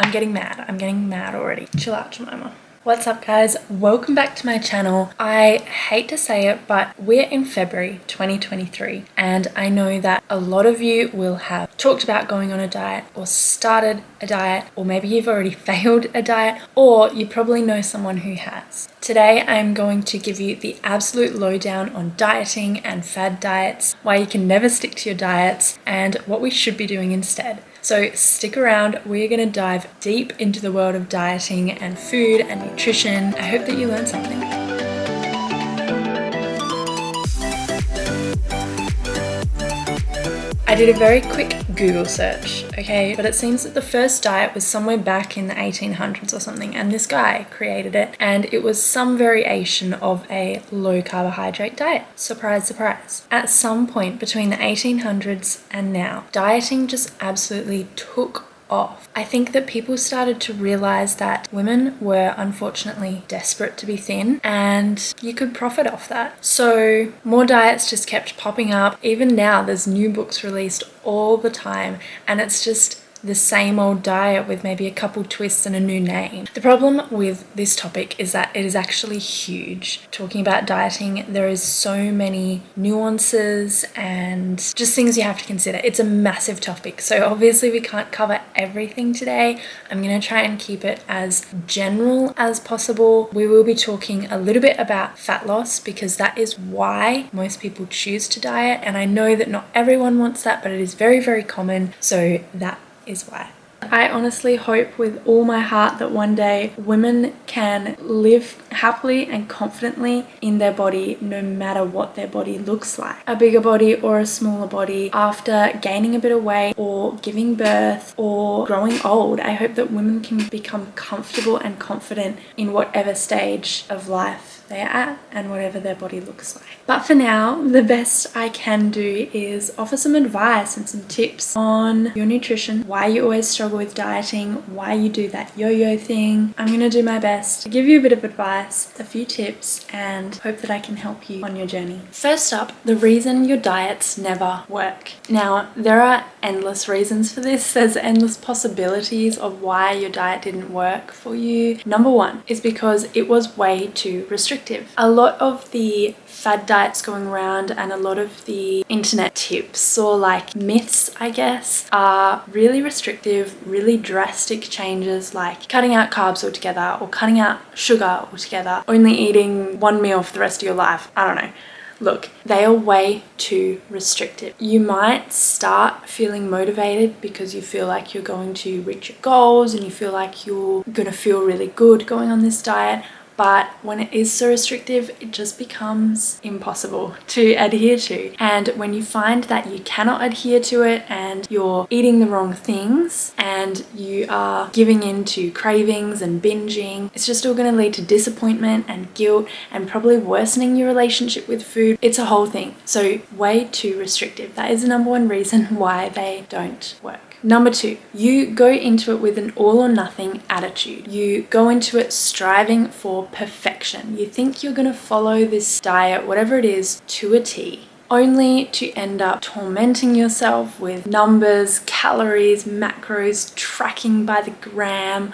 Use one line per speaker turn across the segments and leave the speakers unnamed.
I'm getting mad. I'm getting mad already. Chill out, Jemima. What's up, guys? Welcome back to my channel. I hate to say it, but we're in February 2023, and I know that a lot of you will have talked about going on a diet or started a diet, or maybe you've already failed a diet, or you probably know someone who has. Today, I'm going to give you the absolute lowdown on dieting and fad diets, why you can never stick to your diets, and what we should be doing instead. So stick around, we're going to dive deep into the world of dieting and food and nutrition. I hope that you learned something. I did a very quick Google search, okay, but it seems that the first diet was somewhere back in the 1800s or something, and this guy created it, and it was some variation of a low carbohydrate diet. Surprise, surprise. At some point between the 1800s and now, dieting just absolutely took off. I think that people started to realize that women were unfortunately desperate to be thin and you could profit off that. So more diets just kept popping up. Even now there's new books released all the time, and it's just the same old diet with maybe a couple twists and a new name. The problem with this topic is that it is actually huge. Talking about dieting, there is so many nuances and just things you have to consider. It's a massive topic, so obviously we can't cover everything today. I'm going to try and keep it as general as possible. We will be talking a little bit about fat loss because that is why most people choose to diet, and I know that not everyone wants that, but it is very, very common, so that is why. I honestly hope with all my heart that one day women can live happily and confidently in their body no matter what their body looks like. A bigger body or a smaller body, after gaining a bit of weight or giving birth or growing old. I hope that women can become comfortable and confident in whatever stage of life they're at and whatever their body looks like. But for now, the best I can do is offer some advice and some tips on your nutrition, why you always struggle with dieting, why you do that yo-yo thing. I'm gonna do my best to give you a bit of advice, a few tips, and hope that I can help you on your journey. First up, the reason your diets never work. Now, there are endless reasons for this. There's endless possibilities of why your diet didn't work for you. Number one is because it was way too restrictive. A lot of the fad diets going around and a lot of the internet tips or like myths, I guess, are really restrictive, really drastic changes like cutting out carbs altogether or cutting out sugar altogether, only eating one meal for the rest of your life. I don't know. Look, they are way too restrictive. You might start feeling motivated because you feel like you're going to reach your goals and you feel like you're gonna feel really good going on this diet. But when it is so restrictive, it just becomes impossible to adhere to. And when you find that you cannot adhere to it and you're eating the wrong things and you are giving in to cravings and binging, it's just all going to lead to disappointment and guilt and probably worsening your relationship with food. It's a whole thing. So way too restrictive. That is the number one reason why they don't work. Number two, you go into it with an all or nothing attitude. You go into it striving for perfection. You think you're going to follow this diet, whatever it is, to a T, only to end up tormenting yourself with numbers, calories, macros, tracking by the gram.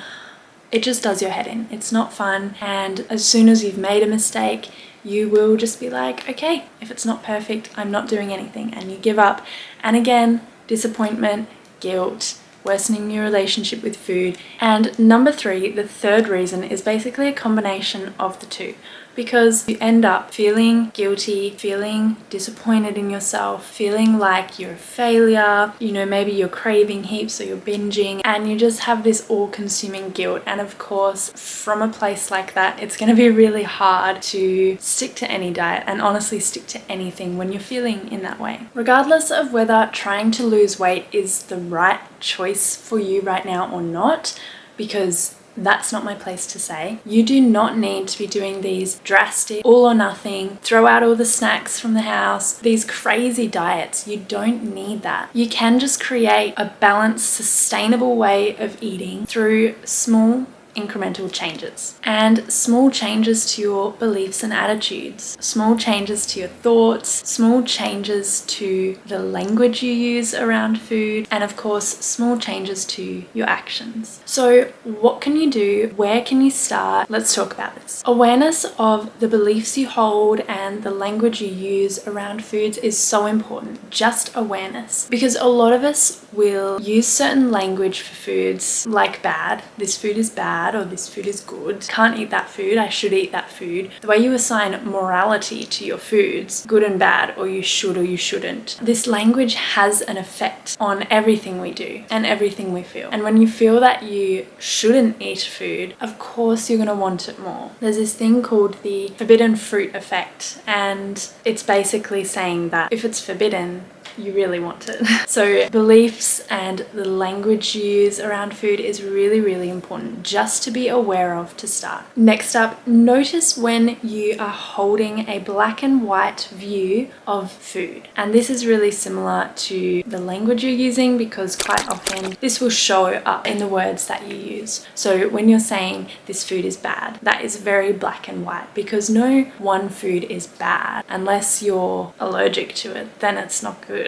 It just does your head in. It's not fun. And as soon as you've made a mistake, you will just be like, okay, if it's not perfect, I'm not doing anything. And you give up. And again, disappointment, guilt, worsening your relationship with food. And number three, the third reason, is basically a combination of the two, because you end up feeling guilty, feeling disappointed in yourself, feeling like you're a failure, maybe you're craving heaps or you're binging, and you just have this all-consuming guilt. And of course, from a place like that, it's going to be really hard to stick to any diet and honestly stick to anything when you're feeling in that way. Regardless of whether trying to lose weight is the right choice for you right now or not, because that's not my place to say. You do not need to be doing these drastic, all or nothing, throw out all the snacks from the house, these crazy diets. You don't need that. You can just create a balanced, sustainable way of eating through small, incremental changes. And small changes to your beliefs and attitudes, small changes to your thoughts, small changes to the language you use around food, and of course, small changes to your actions. So what can you do? Where can you start? Let's talk about this. Awareness of the beliefs you hold and the language you use around foods is so important. Just awareness. Because a lot of us will use certain language for foods like bad. This food is bad, or this food is good. Can't eat that food. I should eat that food. The way you assign morality to your foods, good and bad, or you should or you shouldn't. This language has an effect on everything we do and everything we feel. And when you feel that you shouldn't eat food, of course you're going to want it more. There's this thing called the forbidden fruit effect, and it's basically saying that if it's forbidden, you really want it. So beliefs and the language you use around food is really, really important just to be aware of to start. Next up, notice when you are holding a black and white view of food. And this is really similar to the language you're using, because quite often this will show up in the words that you use. So when you're saying this food is bad, that is very black and white, because no one food is bad unless you're allergic to it, then it's not good.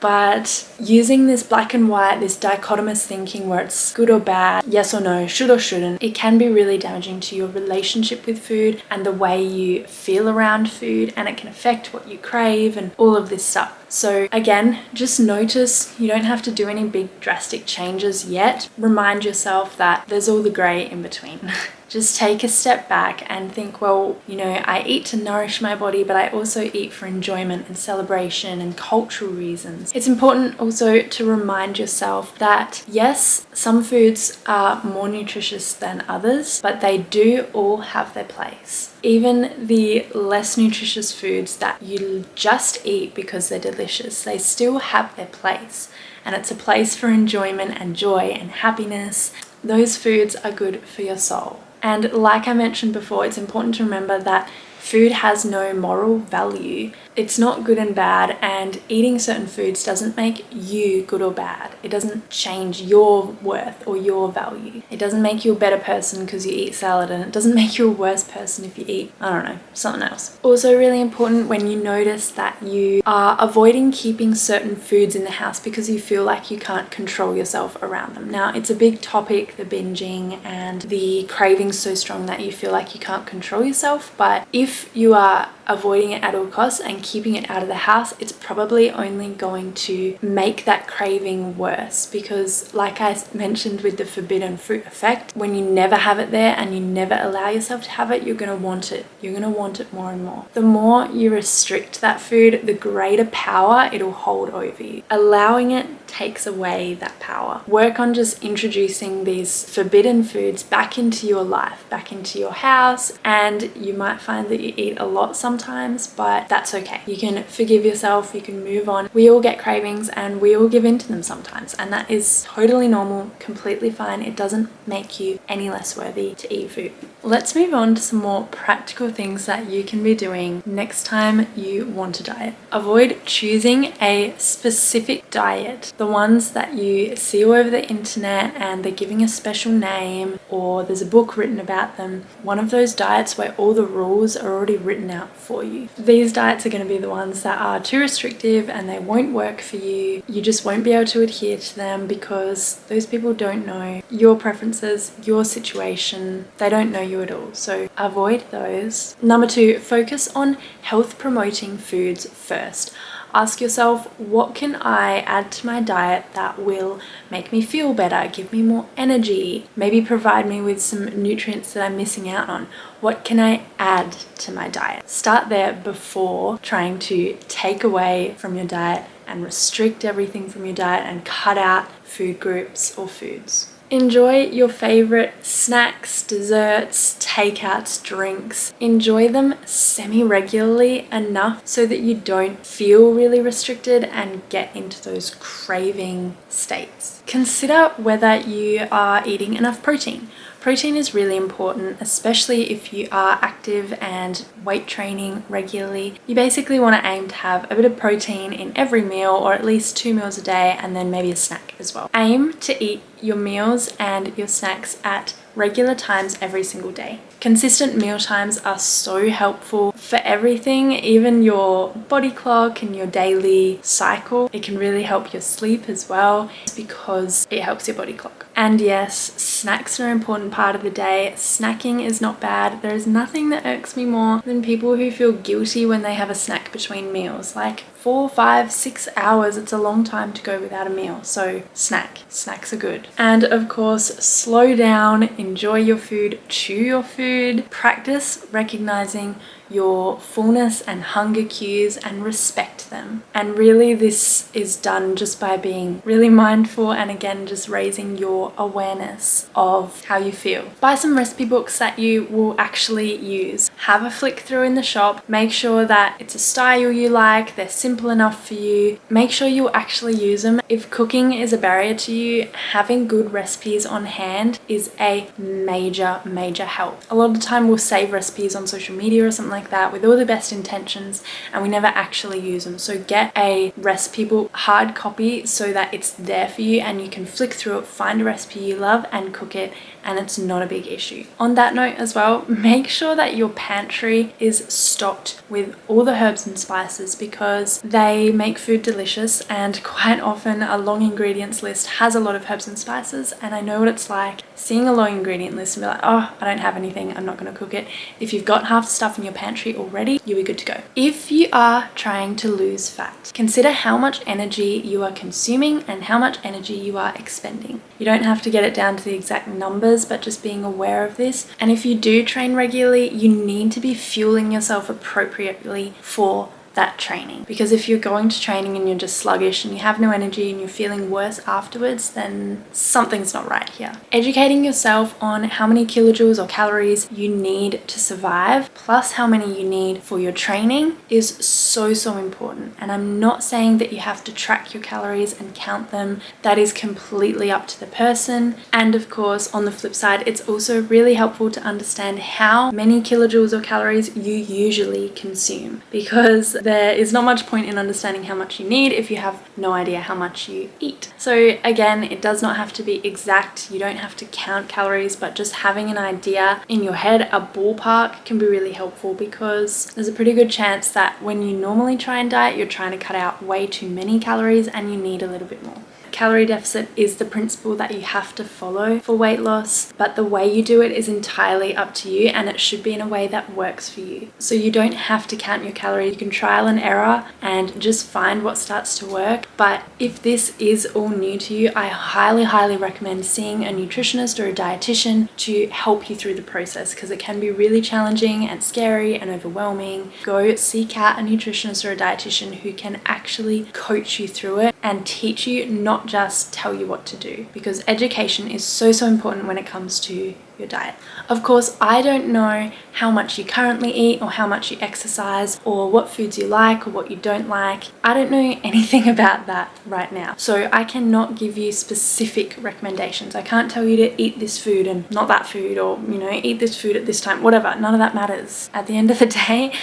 But using this black and white, this dichotomous thinking where it's good or bad, yes or no, should or shouldn't, it can be really damaging to your relationship with food and the way you feel around food, and it can affect what you crave and all of this stuff. So again, just notice. You don't have to do any big drastic changes yet. Remind yourself that there's all the grey in between. Just take a step back and think, well, I eat to nourish my body, but I also eat for enjoyment and celebration and cultural reasons. It's important also to remind yourself that yes, some foods are more nutritious than others, but they do all have their place. Even the less nutritious foods that you just eat because they're delicious, they still have their place. And it's a place for enjoyment and joy and happiness. Those foods are good for your soul. And like I mentioned before, it's important to remember that food has no moral value. It's not good and bad, and eating certain foods doesn't make you good or bad. It doesn't change your worth or your value. It doesn't make you a better person because you eat salad, and it doesn't make you a worse person if you eat, I don't know, something else. Also really important when you notice that you are avoiding keeping certain foods in the house because you feel like you can't control yourself around them. Now, it's a big topic, the binging and the cravings so strong that you feel like you can't control yourself, but if you are avoiding it at all costs and keeping it out of the house, it's probably only going to make that craving worse, because like I mentioned with the forbidden fruit effect, when you never have it there and you never allow yourself to have it, you're going to want it. You're going to want it more and more. The more you restrict that food, the greater power it'll hold over you. Allowing it takes away that power. Work on just introducing these forbidden foods back into your life, back into your house, and you might find that you eat a lot sometimes, but that's okay. You can forgive yourself, you can move on. We all get cravings and we all give in to them sometimes, and that is totally normal, completely fine. It doesn't make you any less worthy to eat food. Let's move on to some more practical things that you can be doing next time you want to diet. Avoid choosing a specific diet, the ones that you see all over the internet and they're giving a special name or there's a book written about them. One of those diets where all the rules are already written out for you. These diets are going to be the ones that are too restrictive and they won't work for you. You just won't be able to adhere to them because those people don't know your preferences, your situation. They don't know you at all. So avoid those. Number 2, focus on health promoting foods first. Ask yourself, what can I add to my diet that will make me feel better, give me more energy, maybe provide me with some nutrients that I'm missing out on? What can I add to my diet? Start there before trying to take away from your diet and restrict everything from your diet and cut out food groups or foods. Enjoy your favorite snacks, desserts, takeouts, drinks. Enjoy them semi-regularly enough so that you don't feel really restricted and get into those craving states. Consider whether you are eating enough protein. Protein is really important, especially if you are active and weight training regularly. You basically want to aim to have a bit of protein in every meal, or at least 2 meals a day, and then maybe a snack as well. Aim to eat your meals and your snacks at regular times every single day. Consistent meal times are so helpful for everything, even your body clock and your daily cycle. It can really help your sleep as well because it helps your body clock. And yes, snacks are an important part of the day. Snacking is not bad. There is nothing that irks me more than people who feel guilty when they have a snack between meals. Like 4, 5, 6 hours, it's a long time to go without a meal. So snacks are good. And of course, slow down, enjoy your food, chew your food, practice recognizing your fullness and hunger cues and respect them. And really this is done just by being really mindful and again just raising your awareness of how you feel. Buy some recipe books that you will actually use. Have a flick through in the shop. Make sure that it's a style you like, they're simple enough for you. Make sure you actually use them. If cooking is a barrier to you, having good recipes on hand is a major help. A lot of the time we'll save recipes on social media or something like that with all the best intentions and we never actually use them. So get a recipe book, hard copy, so that it's there for you and you can flick through it, find a recipe you love and cook it, and it's not a big issue. On that note as well, make sure that your pantry is stocked with all the herbs and spices because they make food delicious, and quite often a long ingredients list has a lot of herbs and spices, and I know what it's like seeing a low ingredient list and be like, oh, I don't have anything, I'm not going to cook it. If you've got half the stuff in your pantry already, you'll be good to go. If you are trying to lose fat, consider how much energy you are consuming and how much energy you are expending. You don't have to get it down to the exact numbers, but just being aware of this. And if you do train regularly, you need to be fueling yourself appropriately for that training, because if you're going to training and you're just sluggish and you have no energy and you're feeling worse afterwards, then something's not right here. Educating yourself on how many kilojoules or calories you need to survive plus how many you need for your training is so important. And I'm not saying that you have to track your calories and count them. That is completely up to the person. And of course, on the flip side, it's also really helpful to understand how many kilojoules or calories you usually consume, because there is not much point in understanding how much you need if you have no idea how much you eat. So again, it does not have to be exact. You don't have to count calories, but just having an idea in your head, a ballpark, can be really helpful, because there's a pretty good chance that when you normally try and diet, you're trying to cut out way too many calories and you need a little bit more. Calorie deficit is the principle that you have to follow for weight loss, but the way you do it is entirely up to you, and it should be in a way that works for you. So you don't have to count your calories. You can trial and error and just find what starts to work. But if this is all new to you, I highly recommend seeing a nutritionist or a dietitian to help you through the process, because it can be really challenging and scary and overwhelming. Go seek out a nutritionist or a dietitian who can actually coach you through it and teach you, not just tell you what to do, because education is so important when it comes to your diet. Of course, I don't know how much you currently eat or how much you exercise or what foods you like or what you don't like. I don't know anything about that right now. So I cannot give you specific recommendations. I can't tell you to eat this food and not that food, or, eat this food at this time, whatever. None of that matters. At the end of the day,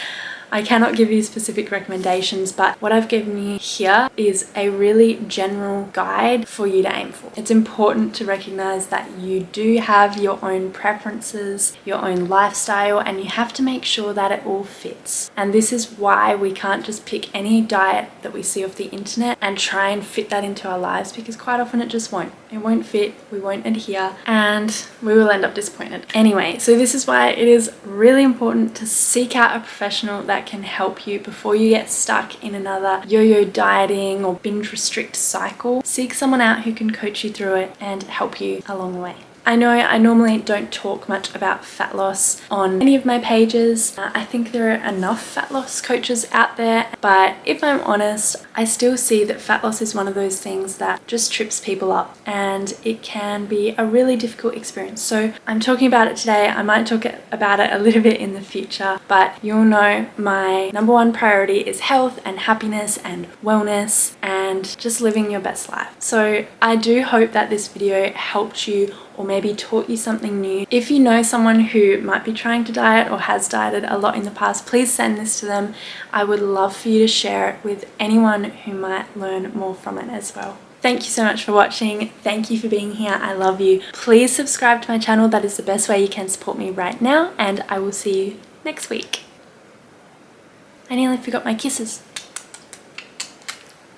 I cannot give you specific recommendations, but what I've given you here is a really general guide for you to aim for. It's important to recognize that you do have your own preferences, your own lifestyle, and you have to make sure that it all fits. And this is why we can't just pick any diet that we see off the internet and try and fit that into our lives, because quite often it just won't. It won't fit, we won't adhere, and we will end up disappointed. Anyway, so this is why it is really important to seek out a professional that can help you before you get stuck in another yo-yo dieting or binge restrict cycle. Seek someone out who can coach you through it and help you along the way. I know I normally don't talk much about fat loss on any of my pages. I think there are enough fat loss coaches out there, but if I'm honest, I still see that fat loss is one of those things that just trips people up, and it can be a really difficult experience. So I'm talking about it today. I might talk about it a little bit in the future, but you'll know my number one priority is health and happiness and wellness and just living your best life. So I do hope that this video helped you or maybe taught you something new. If you know someone who might be trying to diet or has dieted a lot in the past, please send this to them. I would love for you to share it with anyone who might learn more from it as well. Thank you so much for watching. Thank you for being here. I love you. Please subscribe to my channel. That is the best way you can support me right now, and I will see you next week. I nearly forgot my kisses.